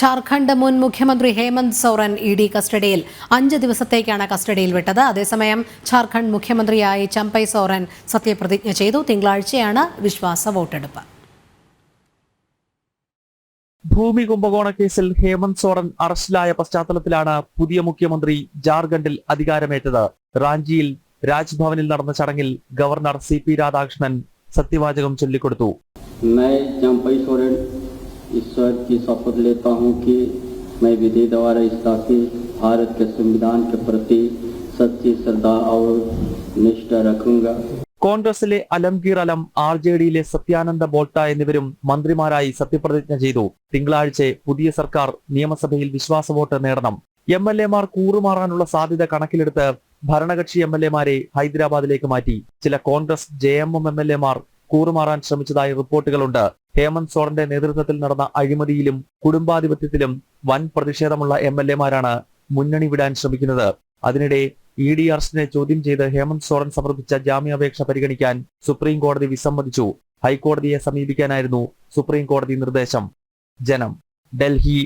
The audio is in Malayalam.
ജാർഖണ്ഡ് മുൻ മുഖ്യമന്ത്രി ഹേമന്ത് സോറൻ ഇഡി കസ്റ്റഡിയിൽ 5 ദിവസത്തേക്കാണ് കസ്റ്റഡിയിൽ വിട്ടത്. അതേസമയം ജാർഖണ്ഡ് മുഖ്യമന്ത്രിയായി ചമ്പൈ സോറൻ സത്യപ്രതിജ്ഞ ചെയ്തു. തിങ്കളാഴ്ചയാണ് വിശ്വാസ വോട്ടെടുപ്പ്. ഭൂമി കുംഭകോണ കേസിൽ ഹേമന്ത് സോറൻ അറസ്റ്റിലായ പശ്ചാത്തലത്തിലാണ് പുതിയ മുഖ്യമന്ത്രി ജാർഖണ്ഡിൽ അധികാരമേറ്റത്. റാഞ്ചിയിൽ രാജ്ഭവനിൽ നടന്ന ചടങ്ങിൽ ഗവർണർ CP രാധാകൃഷ്ണൻ സത്യവാചകം ചൊല്ലിക്കൊടുത്തു. ईश्वर की शपथ लेता हूं कि मैं विधि द्वारा इसके भारत के संविधान के प्रति सच्ची श्रद्धा और निष्ठा रखूंगा. കോൺഗ്രസിലെ അലംഗീർ അലം, RJDയിലെ സത്യാനന്ദ ബോൾട്ട എന്നിവരും മന്ത്രിമാരായി സത്യപ്രതിജ്ഞ ചെയ്തു. തിങ്കളാഴ്ച പുതിയ സർക്കാർ നിയമസഭയിൽ വിശ്വാസ വോട്ട് നേടണം. MLA-മാർ കൂറുമാറാനുള്ള സാധ്യത കണക്കിലെടുത്ത് ഭരണകക്ഷി MLA-മാരെ ഹൈദരാബാദിലേക്ക് മാറ്റി. ചില കോൺഗ്രസ് JMM MLA-മാർ കൂറുമാറാൻ ശ്രമിച്ചതായി റിപ്പോർട്ടുകളുണ്ട്. ഹേമന്ത് സോറന്റെ നേതൃത്വത്തിൽ നടന്ന അഴിമതിയിലും കുടുംബാധിപത്യത്തിലും വൻ പ്രതിഷേധമുള്ള MLA-മാരാണ് മുന്നണി വിടാൻ ശ്രമിക്കുന്നത്. അതിനിടെ ED അറസ്റ്റിനെ ചോദ്യം ചെയ്ത് ഹേമന്ത് സോറൻ സമർപ്പിച്ച ജാമ്യാപേക്ഷ പരിഗണിക്കാൻ സുപ്രീം കോടതി വിസമ്മതിച്ചു. ഹൈക്കോടതിയെ സമീപിക്കാനായിരുന്നു സുപ്രീം കോടതി നിർദ്ദേശം. ജനം, ഡൽഹി.